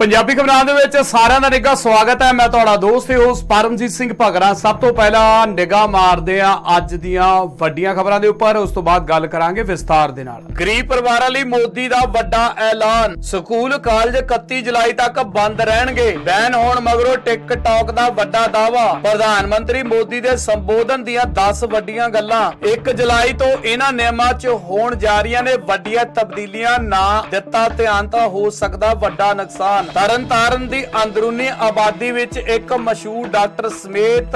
पंजाबी खबरां दे विच सारिआं दा निघा स्वागत है। मैं तुहाडा दोस्त ते होस्ट परमजीत सिंह भगरा। सब तो पहला निगाह मारदे आ अज दीआं वड्डीआं खबरां दे उपर, उस तो बाद गल करांगे विस्तार दे नाल। गरीब परिवारां लई मोदी दा वड्डा ऐलान। स्कूल कालज 31 जुलाई तक बंद रहणगे। बैन होण मगरों टिकटॉक दा वड्डा दावा। प्रधानमंत्री मोदी दे संबोधन दीआं 10 वड्डीआं गल्लां। 1 जुलाई तो इन्हां नियमां च होण जा रहीआं ने वड्डीआं तब्दीलियां। ना दित्ता ध्यान तां हो सकदा वड्डा नुकसान। तरनताਰਨ ਦੀ ਅੰਦਰੂਨੀ ਆਬਾਦੀ ਵਿੱਚ ਇੱਕ ਮਸ਼ਹੂਰ ਡਾਕਟਰ ਸਮੇਤ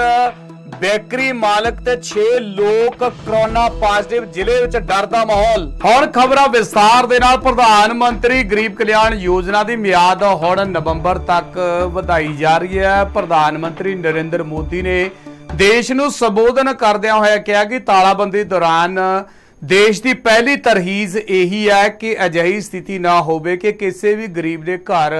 ਬੇਕਰੀ ਮਾਲਕ ਤੇ 6 ਲੋਕ ਕੋਰੋਨਾ ਪੋਜ਼ਿਟਿਵ। ਜ਼ਿਲ੍ਹੇ ਵਿੱਚ ਡਰ ਦਾ ਮਾਹੌਲ। ਹੁਣ ਖਬਰਾਂ ਵਿਸਤਾਰ ਦੇ ਨਾਲ। ਪ੍ਰਧਾਨ ਮੰਤਰੀ ਗਰੀਬ ਕਲਿਆਣ ਯੋਜਨਾ ਦੀ ਮਿਆਦ ਹੁਣ ਨਵੰਬਰ ਤੱਕ ਵਧਾਈ ਜਾ ਰਹੀ ਹੈ। ਪ੍ਰਧਾਨ ਮੰਤਰੀ ਨਰਿੰਦਰ ਮੋਦੀ ਨੇ ਦੇਸ਼ ਨੂੰ ਸੰਬੋਧਨ ਕਰਦਿਆਂ ਹੋਇਆ ਕਿਹਾ ਕਿ ਤਾਲਾਬੰਦੀ ਦੌਰਾਨ देश की पहली तरहीज यही है कि अजिही स्थिति ना होवे कि किसी भी गरीब के घर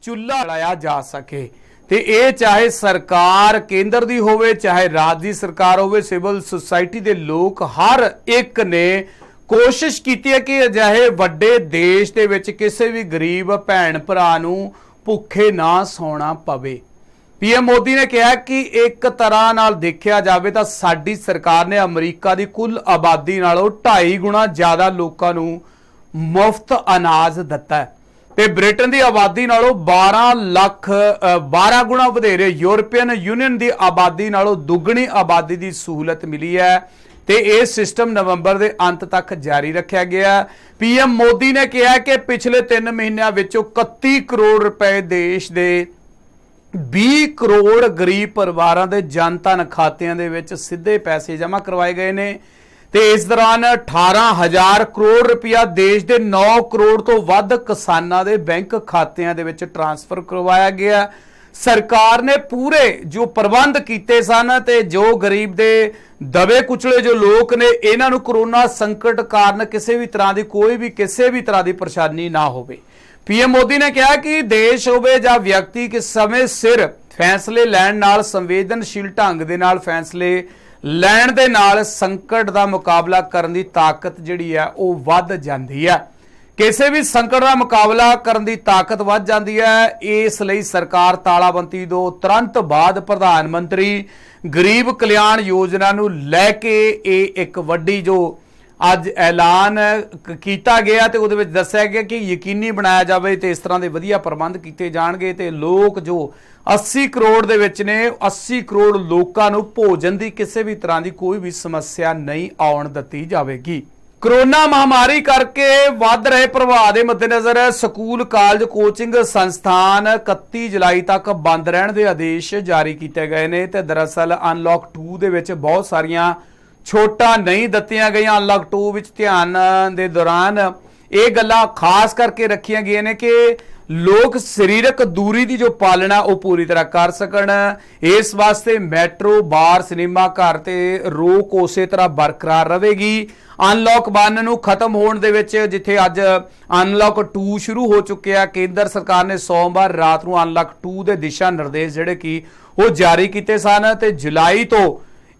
चूल्हा जलाया जा सके। ते ये चाहे सरकार केंद्र दी होवे चाहे राज्य दी सरकार होवे, सिविल सोसाइटी के लोग हर एक ने कोशिश की है कि अजिहे वड्डे देश दे विच किसी भी गरीब भैन भरा नूं भुखे ना सौना पवे। पीएम मोदी ने कहा कि एक तरह नाल देखा जाए तो साडी सरकार ने अमरीका की कुल आबादी नालों 2.5 गुणा ज्यादा लोगों नूं मुफ्त अनाज दिता है ते ब्रिटेन की आबादी नालों 12 गुणा वधेरे यूरोपियन यूनियन की आबादी नालों दुगनी आबादी की सहूलत मिली है ते यह सिस्टम नवंबर के अंत तक जारी रखा गया। पीएम मोदी ने कहा कि पिछले 3 महीनों विचों 31 करोड़ रुपए देश के 20 करोड़ गरीब परिवारों के जनधन खातिਆਂ ਦੇ ਵਿੱਚ ਸਿੱਧੇ पैसे जमा करवाए गए ने ते इस दौरान 18,000 करोड़ रुपया देश के 9 करोड़ तो वध किसानों के बैंक खातिਆਂ ਦੇ ਵਿੱਚ ट्रांसफर करवाया गया। सरकार ने पूरे जो प्रबंध किए सन ते जो गरीब दे दबे कुचले जो लोग ने इन्हां नूं कोरोना संकट कारण किसी भी तरह की कोई भी किसी भी तरह की परेशानी ना होवे। पीएम मोदी ने कहा कि देश होवे जां व्यक्ति के समय सिर फैसले लैण नाल संवेदनशील ढंग दे नाल फैसले लैण दे नाल संकट दा मुकाबला करन दी ताकत जिहड़ी है वो वध जांदी है। किसी भी संकट का मुकाबला करन दी ताकत वध जांदी है। इसलिए सरकार तालाबंदी तो तुरंत बाद प्रधानमंत्री गरीब कल्याण योजना नूं लैके एक वड्डी जो ਅੱਜ ऐलान किया गया तो उहदे विच दस्सिया गया कि यकीनी बनाया जाए तो इस तरह के वधिया प्रबंध किए जाणगे ते लोग जो 80 करोड़ दे विच ने 80 करोड़ लोकां नूं भोजन की किसी भी तरह की कोई भी समस्या नहीं आउण दित्ती जावेगी। कोरोना महामारी करके वध रहे प्रभाव के मद्देनज़र स्कूल कालज कोचिंग संस्थान 31 जुलाई तक बंद रहने के आदेश जारी किए गए हैं। तो दरअसल अनलॉक 2 दे विच बहुत सारियां ਛੋਟਾਂ नहीं ਦਿੱਤੀਆਂ ਗਈਆਂ। अनलॉक 2 ਵਿੱਚ ਧਿਆਨ ਦੇ ਦੌਰਾਨ ਇਹ ਗੱਲਾਂ ਖਾਸ ਕਰਕੇ ਰੱਖੀਆਂ ਗਈਆਂ ਨੇ ਕਿ ਲੋਕ ਸਰੀਰਕ ਦੂਰੀ ਦੀ ਜੋ ਪਾਲਣਾ ਉਹ ਪੂਰੀ ਤਰ੍ਹਾਂ ਕਰ ਸਕਣ। ਇਸ ਵਾਸਤੇ ਮੈਟਰੋ ਬਾਰ ਸਿਨੇਮਾ ਘਰ ਤੇ ਰੋਕ ਉਸੇ ਤਰ੍ਹਾਂ ਬਰਕਰਾਰ ਰਹੇਗੀ। ਅਨਲੌਕ 1 ਨੂੰ ਖਤਮ ਹੋਣ ਦੇ ਵਿੱਚ ਜਿੱਥੇ ਅੱਜ ਅਨਲੌਕ 2 ਸ਼ੁਰੂ ਹੋ ਚੁੱਕਿਆ, ਕੇਂਦਰ ਸਰਕਾਰ ਨੇ ਸੋਮਵਾਰ ਰਾਤ ਨੂੰ ਅਨਲੌਕ 2 ਦੇ ਦਿਸ਼ਾ ਨਿਰਦੇਸ਼ ਜਿਹੜੇ ਕਿ ਉਹ ਜਾਰੀ ਕੀਤੇ ਸਨ ਤੇ जुलाई तो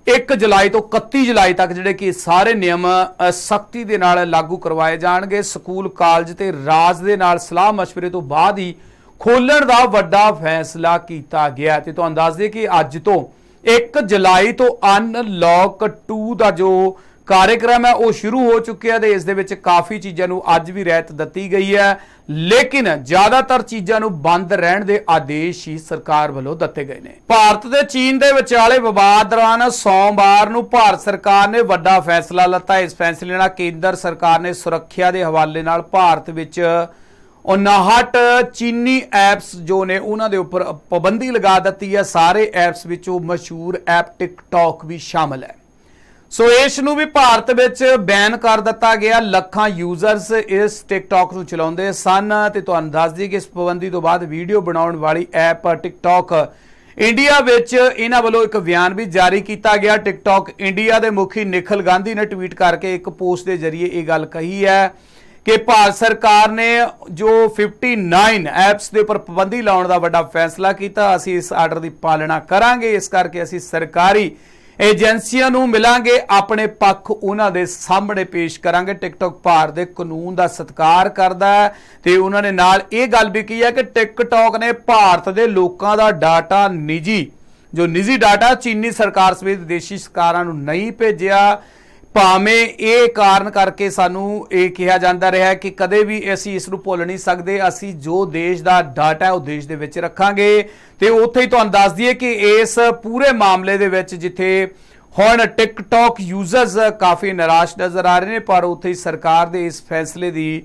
1 जुलाई तो 31 जुलाई तक जिहड़े कि सारे नियम सख्ती दे नाल लागू करवाए जाणगे। स्कूल कालज ते राज दे नाल सलाह मशवरे तो बाद ही खोलण दा वड्डा फैसला कीता गया। ते तुहानूं दस दे कि अज तो 1 जुलाई तो अनलॉक 2 दा जो कार्यक्रम है वो शुरू हो चुके हैं। इस दे विच काफ़ी चीज़ों नूं अज भी रियायत दत्ती गई है, लेकिन ज़्यादातर चीज़ों नूं बंद रहण दे आदेश ही सरकार वालों दिते गए हैं। भारत ते चीन दे विचाले विवाद दौरान सोमवार नूं भारत सरकार ने वड्डा फैसला लता। इस फैसले नाल केंद्र सरकार ने सुरक्षा के हवाले नाल भारत विच 59 चीनी ऐप्स जो ने उन्हां दे उपर पाबंदी लगा दी है। सारे ऐप्स विचों मशहूर ऐप टिकटॉक भी शामिल है। सो इस नूं भी भारत विच बैन कर दिता गया। लखां यूजरस इस टिकटॉक नूं चलाउंदे सन ते तुहानूं दस दईए कि इस पाबंदी तो बाद वीडियो बनाउण वाली ऐप टिकटॉक इंडिया विच इन्हां वल्लों एक बयान भी जारी किया गया। टिकटॉक इंडिया के मुखी निखिल गांधी ने ट्वीट करके एक पोस्ट के जरिए ये गल कही है कि भारत सरकार ने जो 59 ऐप्स के उपर पाबंदी लाउण दा वड्डा फैसला किया। असीं इस आर्डर की पालना करांगे, इस करके असीं सरकारी ਏਜੰਸੀਆਂ ਨੂੰ ਮਿਲਾਂਗੇ, ਆਪਣੇ ਪੱਖ ਉਹਨਾਂ ਦੇ ਸਾਹਮਣੇ ਪੇਸ਼ ਕਰਾਂਗੇ। ਟਿਕਟੌਕ ਭਾਰਤ ਦੇ ਕਾਨੂੰਨ ਦਾ ਸਤਿਕਾਰ ਕਰਦਾ ਹੈ ਤੇ ਉਹਨਾਂ ਨੇ ਨਾਲ ਇਹ ਗੱਲ ਵੀ ਕਹੀ ਹੈ ਕਿ ਟਿਕਟੌਕ ਨੇ ਭਾਰਤ ਦੇ ਲੋਕਾਂ ਦਾ ਡਾਟਾ ਨਿੱਜੀ ਡਾਟਾ ਚੀਨੀ ਸਰਕਾਰ ਸਮੇਤ ਵਿਦੇਸ਼ੀ ਸਰਕਾਰਾਂ ਨੂੰ ਨਹੀਂ ਭੇਜਿਆ। ਭਾਵੇਂ ਇਹ ਕਾਰਨ ਕਰਕੇ ਸਾਨੂੰ ਇਹ ਕਿਹਾ ਜਾਂਦਾ ਰਿਹਾ ਕਿ ਕਦੇ ਵੀ ਅਸੀਂ ਇਸ ਨੂੰ ਭੁੱਲ ਨਹੀਂ ਸਕਦੇ, ਅਸੀਂ ਜੋ ਦੇਸ਼ ਦਾ ਡਾਟਾ ਉਹ ਦੇਸ਼ ਦੇ ਵਿੱਚ ਰੱਖਾਂਗੇ। ਤੇ ਉੱਥੇ ਹੀ ਤੁਹਾਨੂੰ ਦੱਸ ਦਈਏ ਕਿ ਇਸ ਪੂਰੇ ਮਾਮਲੇ ਦੇ ਵਿੱਚ ਜਿੱਥੇ ਹੁਣ ਟਿਕਟੌਕ ਯੂਜ਼ਰਸ ਕਾਫੀ ਨਿਰਾਸ਼ ਨਜ਼ਰ ਆ ਰਹੇ ਨੇ, ਪਰ ਉੱਥੇ ਹੀ ਸਰਕਾਰ ਦੇ ਇਸ ਫੈਸਲੇ ਦੀ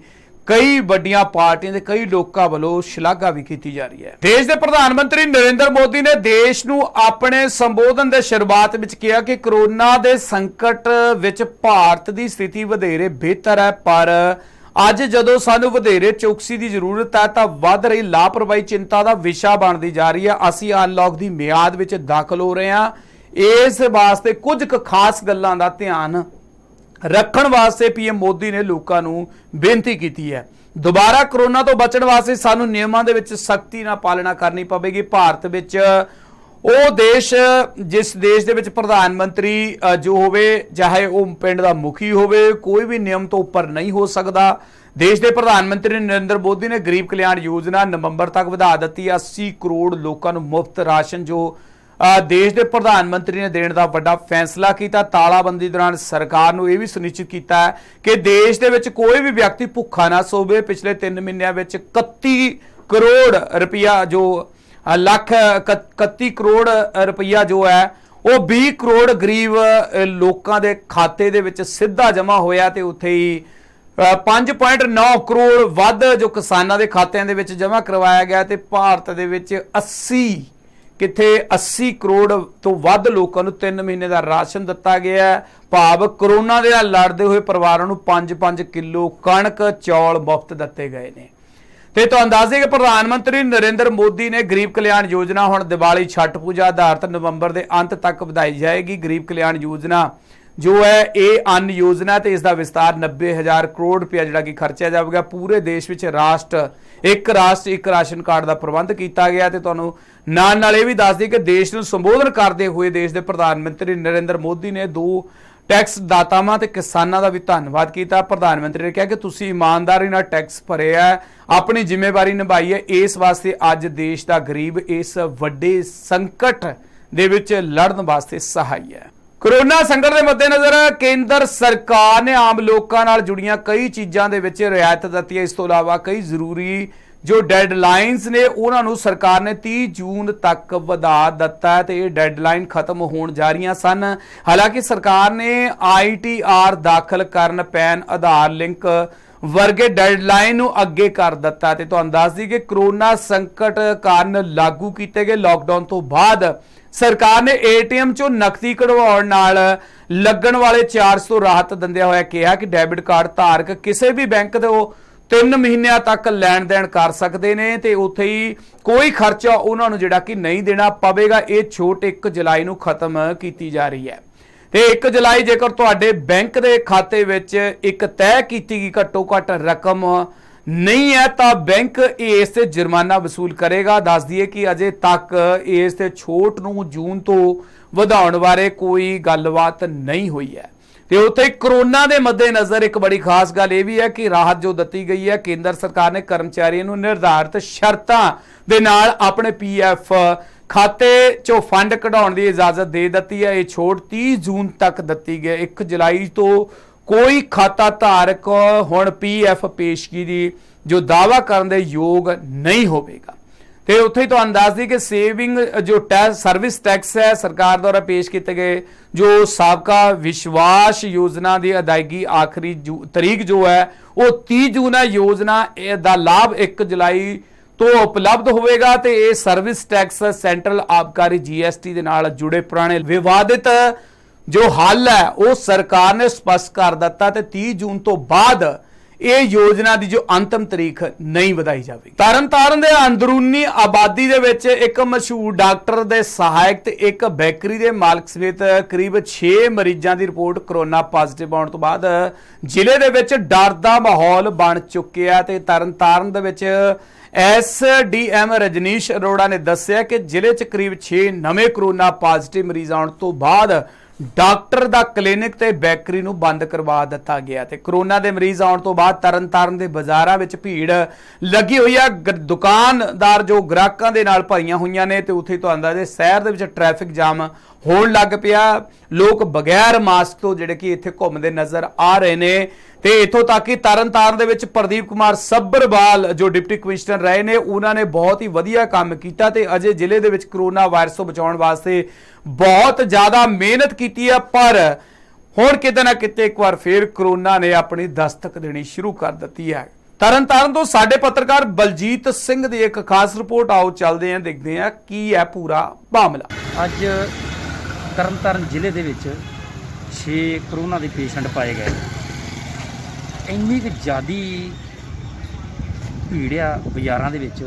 ਕਈ ਵੱਡੀਆਂ ਪਾਰਟੀਆਂ ਦੇ ਕਈ ਲੋਕਾਂ ਵੱਲੋਂ ਸ਼ਲਾਘਾ ਵੀ ਕੀਤੀ ਜਾ ਰਹੀ ਹੈ। ਦੇਸ਼ ਦੇ ਪ੍ਰਧਾਨ ਮੰਤਰੀ ਨਰਿੰਦਰ ਮੋਦੀ ਨੇ ਦੇਸ਼ ਨੂੰ ਆਪਣੇ ਸੰਬੋਧਨ ਦੇ ਸ਼ੁਰੂਆਤ ਵਿੱਚ ਕਿਹਾ ਕਿ ਕਰੋਨਾ ਦੇ ਸੰਕਟ ਵਿੱਚ ਭਾਰਤ ਦੀ ਸਥਿਤੀ ਵਧੇਰੇ ਬਿਹਤਰ ਹੈ, ਪਰ ਅੱਜ ਜਦੋਂ ਸਾਨੂੰ ਵਧੇਰੇ ਚੌਕਸੀ ਦੀ ਜ਼ਰੂਰਤ ਹੈ ਤਾਂ ਵੱਧ ਰਹੀ ਲਾਪਰਵਾਹੀ ਚਿੰਤਾ ਦਾ ਵਿਸ਼ਾ ਬਣਦੀ ਜਾ ਰਹੀ ਹੈ। ਅਸੀਂ ਅਨਲੌਕ ਦੀ ਮਿਆਦ ਵਿੱਚ ਦਾਖਲ ਹੋ ਰਹੇ ਹਾਂ। ਇਸ ਵਾਸਤੇ ਕੁਝ ਕੁ ਖਾਸ ਗੱਲਾਂ ਦਾ ਧਿਆਨ ਰੱਖਣ ਵਾਸਤੇ ਪੀਐਮ ਮੋਦੀ ਨੇ ਲੋਕਾਂ ਨੂੰ ਬੇਨਤੀ ਕੀਤੀ ਹੈ। ਦੁਬਾਰਾ ਕਰੋਨਾ ਤੋਂ ਬਚਣ ਵਾਸਤੇ ਸਾਨੂੰ ਨਿਯਮਾਂ ਦੇ ਵਿੱਚ ਸਖਤੀ ਨਾਲ ਪਾਲਣਾ ਕਰਨੀ ਪਵੇਗੀ। ਭਾਰਤ ਵਿੱਚ ਉਹ ਦੇਸ਼ ਜਿਸ ਦੇਸ਼ ਦੇ ਵਿੱਚ ਪ੍ਰਧਾਨ ਮੰਤਰੀ ਜੋ ਹੋਵੇ, ਚਾਹੇ ਉਹ ਪਿੰਡ ਦਾ ਮੁਖੀ ਹੋਵੇ, ਕੋਈ ਵੀ ਨਿਯਮ ਤੋਂ ਉੱਪਰ ਨਹੀਂ ਹੋ ਸਕਦਾ। ਦੇਸ਼ ਦੇ ਪ੍ਰਧਾਨ ਮੰਤਰੀ ਨਰਿੰਦਰ ਮੋਦੀ ਨੇ ਗਰੀਬ ਕਲਿਆਣ ਯੋਜਨਾ ਨਵੰਬਰ ਤੱਕ ਵਧਾ ਦਿੱਤੀ। 80 ਕਰੋੜ ਲੋਕਾਂ ਨੂੰ ਮੁਫਤ ਰਾਸ਼ਨ ਜੋ ਦੇਸ਼ ਦੇ ਪ੍ਰਧਾਨ ਮੰਤਰੀ ਨੇ ਦੇਣ ਦਾ ਵੱਡਾ ਫੈਸਲਾ ਕੀਤਾ। ਤਾਲਾਬੰਦੀ ਦੌਰਾਨ ਸਰਕਾਰ ਨੂੰ ਇਹ ਵੀ ਸੁਨਿਸ਼ਚਿਤ ਕੀਤਾ ਕਿ ਦੇਸ਼ ਦੇ ਵਿੱਚ ਕੋਈ ਵੀ ਵਿਅਕਤੀ ਭੁੱਖਾ ਨਾ ਸੋਵੇ। ਪਿਛਲੇ 3 ਮਹੀਨਿਆਂ ਵਿੱਚ 31 ਕਰੋੜ ਰੁਪਇਆ ਜੋ 31 ਕਰੋੜ ਰੁਪਇਆ ਜੋ ਹੈ ਉਹ 20 ਕਰੋੜ ਗਰੀਬ ਲੋਕਾਂ ਦੇ ਖਾਤੇ ਦੇ ਵਿੱਚ ਸਿੱਧਾ ਜਮ੍ਹਾਂ ਹੋਇਆ ਤੇ ਉੱਥੇ ਹੀ 5.9 ਕਰੋੜ ਵੱਧ ਜੋ ਕਿਸਾਨਾਂ ਦੇ ਖਾਤਿਆਂ ਦੇ ਵਿੱਚ ਜਮ੍ਹਾਂ ਕਰਵਾਇਆ ਗਿਆ ਤੇ ਭਾਰਤ ਦੇ ਵਿੱਚ 80 ਕਰੋੜ ਤੋਂ ਵੱਧ ਲੋਕਾਂ ਨੂੰ 3 ਮਹੀਨੇ ਦਾ ਰਾਸ਼ਨ ਦਿੱਤਾ ਗਿਆ ਹੈ। ਭਾਵ ਕਰੋਨਾ ਦੇ ਨਾਲ ਲੜਦੇ ਹੋਏ ਪਰਿਵਾਰਾਂ ਨੂੰ 5-5 ਕਿਲੋ ਕਣਕ ਚੌਲ ਮੁਫਤ ਦਿੱਤੇ ਗਏ ਨੇ। ਤੇ ਤੁਹਾਨੂੰ ਦੱਸ ਦਈਏ ਕਿ ਪ੍ਰਧਾਨ ਮੰਤਰੀ ਨਰਿੰਦਰ ਮੋਦੀ ਨੇ ਗਰੀਬ ਕਲਿਆਣ ਯੋਜਨਾ ਹੁਣ ਦੀਵਾਲੀ ਛਠ ਪੂਜਾ ਆਧਾਰਿਤ ਨਵੰਬਰ ਦੇ ਅੰਤ ਤੱਕ ਵਧਾਈ ਜਾਏਗੀ। ਗਰੀਬ ਕਲਿਆਣ ਯੋਜਨਾ ਜੋ ਹੈ ਇਹ ਅੰਨ ਯੋਜਨਾ ਤੇ ਇਸ ਦਾ ਵਿਸਤਾਰ 90,000 ਕਰੋੜ ਰੁਪਇਆ ਜਿਹੜਾ ਕਿ ਖਰਚਿਆ ਜਾਵੇਗਾ। ਪੂਰੇ ਦੇਸ਼ ਵਿੱਚ ਇੱਕ ਰਾਸ਼ਟਰ ਇੱਕ ਰਾਸ਼ਨ ਕਾਰਡ ਦਾ ਪ੍ਰਬੰਧ ਕੀਤਾ ਗਿਆ। ਤੇ ਤੁਹਾਨੂੰ ਨਾਲ ਇਹ ਵੀ ਦੱਸ ਦਈਏ ਕਿ ਦੇਸ਼ ਨੂੰ ਸੰਬੋਧਨ ਕਰਦੇ ਹੋਏ ਦੇਸ਼ ਦੇ ਪ੍ਰਧਾਨ ਮੰਤਰੀ ਨਰਿੰਦਰ ਮੋਦੀ ਨੇ 2 ਟੈਕਸ ਦਾਤਾਵਾਂ ਤੇ ਕਿਸਾਨਾਂ ਦਾ ਵੀ ਧੰਨਵਾਦ ਕੀਤਾ। ਪ੍ਰਧਾਨ ਮੰਤਰੀ ਨੇ ਕਿਹਾ ਕਿ ਤੁਸੀਂ ਇਮਾਨਦਾਰੀ ਨਾਲ ਟੈਕਸ ਭਰੇ ਹੈ, ਆਪਣੀ ਜ਼ਿੰਮੇਵਾਰੀ ਨਿਭਾਈ ਹੈ। ਇਸ ਵਾਸਤੇ ਅੱਜ ਦੇਸ਼ ਦਾ ਗਰੀਬ ਇਸ ਵੱਡੇ ਸੰਕਟ ਦੇ ਵਿੱਚ ਲੜਨ ਵਾਸਤੇ ਸਹਾਈ ਹੈ। ਕੋਰੋਨਾ ਸੰਕਟ ਦੇ ਮੱਦੇਨਜ਼ਰ ਕੇਂਦਰ ਸਰਕਾਰ ਨੇ ਆਮ ਲੋਕਾਂ ਨਾਲ ਜੁੜੀਆਂ ਕਈ ਚੀਜ਼ਾਂ ਦੇ ਵਿੱਚ ਰਿਆਇਤ ਦਿੱਤੀ ਹੈ। ਇਸ ਤੋਂ ਇਲਾਵਾ ਕਈ ਜ਼ਰੂਰੀ ਜੋ ਡੈਡਲਾਈਨਸ ਨੇ ਉਹਨਾਂ ਨੂੰ ਸਰਕਾਰ ਨੇ 30 ਜੂਨ ਤੱਕ ਵਧਾ ਦਿੱਤਾ ਤੇ ਇਹ ਡੈਡਲਾਈਨ ਖਤਮ ਹੋਣ ਜਾ ਰਹੀਆਂ ਸਨ। ਹਾਲਾਂਕਿ ਸਰਕਾਰ ਨੇ ITR ਦਾਖਲ ਕਰਨ, ਪੈਨ ਆਧਾਰ ਲਿੰਕ ਵਰਗੇ ਡੈਡਲਾਈਨ ਨੂੰ ਅੱਗੇ ਕਰ ਦਿੱਤਾ। ਤੇ ਤੁਹਾਨੂੰ ਦੱਸ ਦਈਏ ਕਿ ਕਰੋਨਾ ਸੰਕਟ ਕਾਰਨ ਲਾਗੂ ਕੀਤੇ ਗਏ ਲਾਕਡਾਊਨ ਤੋਂ ਬਾਅਦ ਸਰਕਾਰ ਨੇ ATM ਚੋਂ ਨਕਦੀ ਕਢਵਾਉਣ ਨਾਲ ਲੱਗਣ ਵਾਲੇ ਚਾਰਜ ਤੋਂ ਰਾਹਤ ਦਿੰਦਿਆਂ ਹੋਇਆ ਕਿਹਾ ਕਿ ਡੈਬਿਟ ਕਾਰਡ ਧਾਰਕ ਕਿਸੇ ਵੀ ਬੈਂਕ ਤੋਂ 3 ਮਹੀਨਿਆਂ ਤੱਕ ਲੈਣ ਦੇਣ ਕਰ ਸਕਦੇ ਨੇ ਤੇ ਉੱਥੇ ਹੀ ਕੋਈ ਖਰਚਾ ਉਹਨਾਂ ਨੂੰ ਜਿਹੜਾ ਕਿ ਨਹੀਂ ਦੇਣਾ ਪਵੇਗਾ। ਇਹ ਛੋਟ 1 ਜੁਲਾਈ ਨੂੰ ਖਤਮ ਕੀਤੀ ਜਾ ਰਹੀ ਹੈ ਤੇ 1 ਜੁਲਾਈ ਜੇਕਰ ਤੁਹਾਡੇ ਬੈਂਕ ਦੇ ਖਾਤੇ ਵਿੱਚ ਇੱਕ ਤੈਅ ਕੀਤੀ ਗਈ ਘੱਟੋ ਘੱਟ ਰਕਮ ਨਹੀਂ ਹੈ ਤਾਂ ਬੈਂਕ ਇਸ ਤੇ ਜੁਰਮਾਨਾ ਵਸੂਲ ਕਰੇਗਾ। ਦੱਸ ਦਈਏ ਕਿ ਅਜੇ ਤੱਕ ਇਸ ਤੇ ਛੋਟ ਨੂੰ ਜੂਨ ਤੋਂ ਵਧਾਉਣ ਬਾਰੇ ਕੋਈ ਗੱਲਬਾਤ ਨਹੀਂ ਹੋਈ ਹੈ। ਤੇ ਉੱਥੇ ਕਰੋਨਾ ਦੇ ਮੱਦੇਨਜ਼ਰ ਇੱਕ ਬੜੀ ਖਾਸ ਗੱਲ ਇਹ ਵੀ ਹੈ ਕਿ ਰਾਹਤ ਜੋ ਦਿੱਤੀ ਗਈ ਹੈ, ਕੇਂਦਰ ਸਰਕਾਰ ਨੇ ਕਰਮਚਾਰੀਆਂ ਨੂੰ ਨਿਰਧਾਰਿਤ ਸ਼ਰਤਾਂ ਦੇ ਨਾਲ ਆਪਣੇ PF ਖਾਤੇ ਚੋਂ ਫੰਡ ਕਢਾਉਣ ਦੀ ਇਜਾਜ਼ਤ ਦੇ ਦਿੱਤੀ ਹੈ। ਇਹ ਛੋਟ 30 ਜੂਨ ਤੱਕ ਦਿੱਤੀ ਗਈ। 1 ਜੁਲਾਈ ਤੋਂ ਕੋਈ ਖਾਤਾ ਧਾਰਕ ਹੁਣ PF ਪੇਸ਼ਗੀ ਦੀ ਜੋ ਦਾਅਵਾ ਕਰਨ ਦੇ ਯੋਗ ਨਹੀਂ ਹੋਵੇਗਾ। ਤੇ ਉੱਥੇ ਹੀ ਤੁਹਾਨੂੰ ਦੱਸ ਦਈਏ ਕਿ ਸੇਵਿੰਗ ਜੋ ਸਰਵਿਸ ਟੈਕਸ ਹੈ ਸਰਕਾਰ ਦੁਆਰਾ ਪੇਸ਼ ਕੀਤੇ ਗਏ ਜੋ ਸਾਬਕਾ ਵਿਸ਼ਵਾਸ ਯੋਜਨਾ ਦੀ ਅਦਾਇਗੀ ਆਖਰੀ ਤਰੀਕ ਜੋ ਹੈ ਉਹ 30 ਜੂਨ ਹੈ। ਯੋਜਨਾ ਦਾ ਲਾਭ 1 ਜੁਲਾਈ ਤੋਂ ਉਪਲਬਧ ਹੋਵੇਗਾ ਤੇ ਇਹ ਸਰਵਿਸ ਟੈਕਸ ਸੈਂਟਰਲ ਆਬਕਾਰੀ GST ਦੇ ਨਾਲ ਜੁੜੇ ਪੁਰਾਣੇ ਵਿਵਾਦਿਤ ਜੋ ਹੱਲ ਹੈ ਉਹ ਸਰਕਾਰ ਨੇ ਸਪਸ਼ਟ ਕਰ ਦਿੱਤਾ ਤੇ 30 ਜੂਨ ਤੋਂ ਬਾਅਦ ਇਹ ਯੋਜਨਾ ਦੀ ਜੋ ਅੰਤਮ ਤਾਰੀਖ ਨਹੀਂ ਵਧਾਈ ਜਾਵੇਗੀ। ਤਰਨਤਾਰਨ ਦੇ ਅੰਦਰੂਨੀ ਆਬਾਦੀ ਦੇ ਵਿੱਚ ਇੱਕ ਮਸ਼ਹੂਰ ਡਾਕਟਰ ਦੇ ਸਹਾਇਕ ਤੇ ਇੱਕ ਬੇਕਰੀ ਦੇ ਮਾਲਕ ਸਮੇਤ ਕਰੀਬ 6 ਮਰੀਜ਼ਾਂ ਦੀ ਰਿਪੋਰਟ ਕੋਰੋਨਾ ਪੋਜ਼ਿਟਿਵ ਆਉਣ ਤੋਂ ਬਾਅਦ ਜ਼ਿਲ੍ਹੇ ਦੇ ਵਿੱਚ ਡਰ ਦਾ ਮਾਹੌਲ ਬਣ ਚੁੱਕਿਆ ਤੇ ਤਰਨਤਾਰਨ ਦੇ ਵਿੱਚ SDM ਰਜਨੀਸ਼ ਅਰੋੜਾ ਨੇ ਦੱਸਿਆ ਕਿ ਜ਼ਿਲ੍ਹੇ 'ਚ ਕਰੀਬ 6 ਨਵੇਂ ਕੋਰੋਨਾ ਪੋਜ਼ਿਟਿਵ ਮਰੀਜ਼ ਆਉਣ ਤੋਂ ਬਾਅਦ ਡਾਕਟਰ ਦਾ ਕਲੀਨਿਕ ਤੇ ਬੇਕਰੀ ਨੂੰ ਬੰਦ ਕਰਵਾ ਦਿੱਤਾ ਗਿਆ ਤੇ ਕਰੋਨਾ ਦੇ ਮਰੀਜ਼ ਆਉਣ ਤੋਂ ਬਾਅਦ ਤਰਨਤਾਰਨ ਦੇ ਬਾਜ਼ਾਰਾਂ ਵਿੱਚ ਭੀੜ ਲੱਗੀ ਹੋਈ ਆ। ਦੁਕਾਨਦਾਰ ਜੋ ਗ੍ਰਾਹਕਾਂ ਦੇ ਨਾਲ ਭਰੀਆਂ ਹੋਈਆਂ ਨੇ ਤੇ ਉੱਥੇ ਤੁਹਾਨੂੰ ਦੱਸਦੇ ਸ਼ਹਿਰ ਦੇ ਵਿੱਚ ਟ੍ਰੈਫਿਕ ਜਾਮ ਹੋਣ ਲੱਗ ਪਿਆ। ਲੋਕ ਬਗੈਰ ਮਾਸਕ ਤੋਂ ਜਿਹੜੇ ਕਿ ਇੱਥੇ ਘੁੰਮਦੇ ਨਜ਼ਰ ਆ ਰਹੇ ਨੇ ਤੇ ਇਥੋਂ ਤੱਕ ਕਿ ਤਰਨਤਾਰਨ ਦੇ ਵਿੱਚ ਪ੍ਰਦੀਪ ਕੁਮਾਰ ਸੱਭਰਵਾਲ ਜੋ ਡਿਪਟੀ ਕਮਿਸ਼ਨਰ ਰਹੇ ਨੇ ਉਹਨਾਂ ਨੇ ਬਹੁਤ ਹੀ ਵਧੀਆ ਕੰਮ ਕੀਤਾ ਤੇ ਅਜੇ ਜ਼ਿਲ੍ਹੇ ਦੇ ਵਿੱਚ ਕਰੋਨਾ ਵਾਇਰਸ ਤੋਂ ਬਚਾਉਣ ਵਾਸਤੇ ਬਹੁਤ ਜ਼ਿਆਦਾ ਮਿਹਨਤ ਕੀਤੀ ਹੈ। ਪਰ ਹੁਣ ਕਿਤੇ ਨਾ ਕਿਤੇ ਇੱਕ ਵਾਰ ਫੇਰ ਕਰੋਨਾ ਨੇ ਆਪਣੀ ਦਸਤਕ ਦੇਣੀ ਸ਼ੁਰੂ ਕਰ ਦਿੱਤੀ ਹੈ। ਤਰਨਤਾਰਨ ਤੋਂ ਸਾਡੇ ਪੱਤਰਕਾਰ ਬਲਜੀਤ ਸਿੰਘ ਦੀ ਇੱਕ ਖਾਸ ਰਿਪੋਰਟ ਆਓ ਚੱਲਦੇ ਆਂ ਦੇਖਦੇ ਆਂ ਕੀ ਹੈ ਪੂਰਾ ਮਾਮਲਾ। ਅੱਜ ਤਰਨਤਾਰਨ ਜ਼ਿਲ੍ਹੇ ਦੇ ਵਿੱਚ 6 ਕਰੋਨਾ ਦੇ ਪੇਸ਼ੈਂਟ ਪਾਏ ਗਏ। ਇੰਨੀ ਕੁ ਜ਼ਿਆਦੀ ਭੀੜ ਆ ਬਾਜ਼ਾਰਾਂ ਦੇ ਵਿੱਚ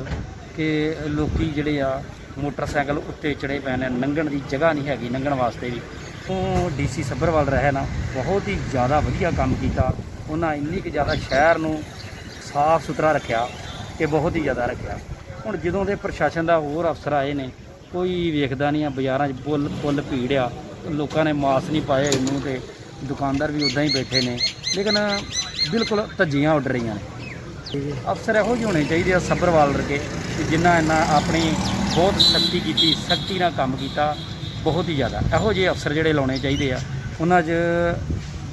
ਕਿ ਲੋਕੀ ਜਿਹੜੇ ਆ ਮੋਟਰਸਾਈਕਲ ਉੱਤੇ ਚੜੇ ਪਏ ਨੇ, ਲੰਘਣ ਦੀ ਜਗ੍ਹਾ ਨਹੀਂ ਹੈਗੀ ਲੰਘਣ ਵਾਸਤੇ ਵੀ। ਉਹ ਡੀਸੀ ਸੱਭਰਵਾਲ ਰਹੇ ਨਾ, ਬਹੁਤ ਹੀ ਜ਼ਿਆਦਾ ਵਧੀਆ ਕੰਮ ਕੀਤਾ ਉਹਨਾਂ। ਇੰਨੀ ਕੁ ਜ਼ਿਆਦਾ ਸ਼ਹਿਰ ਨੂੰ ਸਾਫ਼ ਸੁਥਰਾ ਰੱਖਿਆ ਕਿ ਬਹੁਤ ਹੀ ਜ਼ਿਆਦਾ ਰੱਖਿਆ। ਹੁਣ ਜਦੋਂ ਦੇ ਪ੍ਰਸ਼ਾਸਨ ਦਾ ਹੋਰ ਅਫਸਰ ਆਏ ਨੇ ਕੋਈ ਵੇਖਦਾ ਨਹੀਂ ਆ। ਬਾਜ਼ਾਰਾਂ 'ਚ ਫੁੱਲ ਭੀੜ ਆ, ਲੋਕਾਂ ਨੇ ਮਾਸਕ ਨਹੀਂ ਪਾਏ ਮੂੰਹ ਤੇ, ਦੁਕਾਨਦਾਰ ਵੀ ਉੱਦਾਂ ਹੀ ਬੈਠੇ ਨੇ, ਲੇਕਿਨ ਬਿਲਕੁਲ ਧੱਜੀਆਂ ਉੱਡ ਰਹੀਆਂ ਨੇ। ਅਫਸਰ ਇਹੋ ਜਿਹੇ ਹੋਣੇ ਚਾਹੀਦੇ ਆ ਸੱਭਰਵਾਲ ਵਰਗੇ ਕਿ ਜਿਨ੍ਹਾਂ ਇਹਨਾਂ ਆਪਣੀ ਬਹੁਤ ਸਖਤੀ ਕੀਤੀ, ਸਖਤੀ ਨਾਲ ਕੰਮ ਕੀਤਾ ਬਹੁਤ ਹੀ ਜ਼ਿਆਦਾ। ਇਹੋ ਜਿਹੇ ਅਫਸਰ ਜਿਹੜੇ ਲਾਉਣੇ ਚਾਹੀਦੇ ਆ। ਉਹਨਾਂ 'ਚ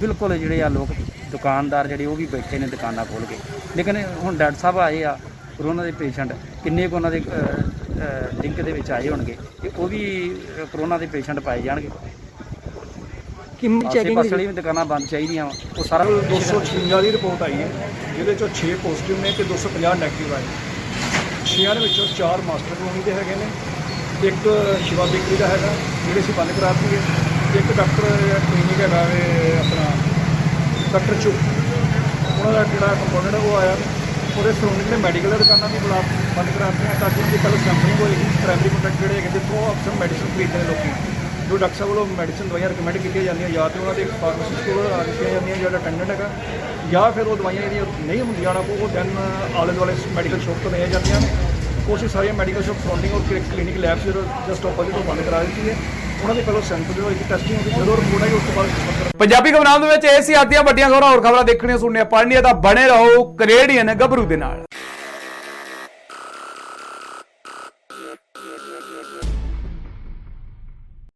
ਬਿਲਕੁਲ ਜਿਹੜੇ ਆ ਲੋਕ ਦੁਕਾਨਦਾਰ ਜਿਹੜੇ ਉਹ ਵੀ ਬੈਠੇ ਨੇ ਦੁਕਾਨਾਂ ਖੋਲ੍ਹ ਕੇ, ਲੇਕਿਨ ਹੁਣ ਡਾਕਟਰ ਸਾਹਿਬ ਆਏ ਆ ਕਰੋਨਾ ਦੇ ਪੇਸ਼ੈਂਟ ਕਿੰਨੇ ਕੁ ਉਹਨਾਂ ਦੇ ਲਿੰਕ ਦੇ ਵਿੱਚ ਆਏ ਹੋਣਗੇ ਕਿ ਉਹ ਵੀ ਕਰੋਨਾ ਦੇ ਪੇਸ਼ੈਂਟ ਪਾਏ ਜਾਣਗੇ। ਚੈਕਿੰਗ ਵਾਲੀ ਵੀ ਦੁਕਾਨਾਂ ਬੰਦ ਚਾਹੀਦੀਆਂ ਉਹ ਸਾਰਾ। 256 ਦੀ ਰਿਪੋਰਟ ਆਈ ਹੈ ਜਿਹਦੇ ਚੋਂ 6 ਪੋਜ਼ਿਟਿਵ ਨੇ ਤੇ 250 ਨੈਗੇਟਿਵ ਆਏ। 6 ਦੇ ਵਿੱਚੋਂ 4 ਮਾਸਟਰ ਕਲੋਨੀ ਦੇ ਹੈਗੇ ਨੇ, ਇੱਕ ਸ਼ਿਵਾ ਬੇਕਰੀ ਦਾ ਹੈਗਾ ਜਿਹੜੇ ਅਸੀਂ ਬੰਦ ਕਰਾ ਦਿੱਤੀ ਹੈ, ਇੱਕ ਡਾਕਟਰ ਕਲੀਨਿਕ ਹੈਗਾ ਆਪਣਾ ਡਾਕਟਰ ਚੁੱਪ ਉਹਨਾਂ ਦਾ ਜਿਹੜਾ ਕੰਪੋਨੈਂਟ ਉਹ ਆਇਆ। ਉਹਦੇ ਸਰੋਨਿਕ ਨੇ ਮੈਡੀਕਲ ਦੁਕਾਨਾਂ ਵੀ ਬੰਦ ਕਰਾ ਦਿੱਤੀਆਂ ਤਾਂ ਕਿ ਪਹਿਲਾਂ ਸੈਂਪਲਿੰਗ ਹੋਏਗੀ। ਪ੍ਰਾਇਮਰੀ ਪ੍ਰੋਡਕਟ ਜਿਹੜੇ ਹੈਗੇ ਜਿੱਥੋਂ ਅਕਸਰ ਮੈਡੀਸਨ ਖਰੀਦਦੇ ਨੇ ਲੋਕੀ, ਜੋ ਡਾਕਟਰ ਸਾਹਿਬ ਵੱਲੋਂ ਮੈਡੀਸਨ ਦਵਾਈਆਂ ਰਿਕਮੈਂਡ ਕੀਤੀਆਂ ਜਾਂਦੀਆਂ ਜਾਂ ਤਾਂ ਉਹਨਾਂ ਦੇ ਫਾਰਮਾਸਿਸਟ ਕੋਲ ਦਿੱਤੀਆਂ ਜਾਂਦੀਆਂ ਜਿਹੜਾ ਅਟੈਂਡੈਂਟ ਹੈਗਾ, ਜਾਂ ਫਿਰ ਉਹ ਦਵਾਈਆਂ ਜਿਹੜੀਆਂ ਨਹੀਂ ਹੁੰਦੀਆਂ ਉਹਨਾਂ ਕੋਲ ਉਹ ਦੈਨ ਆਲੇ ਦੁਆਲੇ ਮੈਡੀਕਲ ਸ਼ੋਪ ਤੋਂ ਲਈਆਂ ਜਾਂਦੀਆਂ ਨੇ। ਉਹ ਅਸੀਂ ਸਾਰੀਆਂ ਮੈਡੀਕਲ ਸ਼ੋਪ ਸਰਾਊਂਡਿੰਗ ਔਰ ਕਲੀਨਿਕ ਲੈਬਸ ਜਸਟ ਆਪੋਜ਼ਿਟ ਤੋਂ ਬੰਦ ਕਰਾ ਦਿੱਤੀ ਹੈ। ਉਹਨਾਂ ਦੀ ਪਹਿਲਾਂ ਸੈਂਪਲ ਜੋ ਇੱਕ ਟੈਸਟਿੰਗ ਹੁੰਦੀ, ਜਦੋਂ ਰਿਪੋਰਟ ਆਈ ਉਸ ਤੋਂ ਬਾਅਦ ਪੰਜਾਬੀ ਖਬਰਾਂ ਦੇ ਵਿੱਚ ਇਹ ਸੀ ਆਦੀਆਂ ਵੱਡੀਆਂ ਖਬਰਾਂ। ਹੋਰ ਖਬਰਾਂ ਦੇਖਣੀਆਂ ਸੁਣਨੀਆਂ ਪੜ੍ਹਨੀਆਂ ਤਾਂ ਬਣੇ ਰਹੋ ਕੈਨੇਡੀਅਨ ਗੱਭਰੂ ਦੇ ਨਾਲ।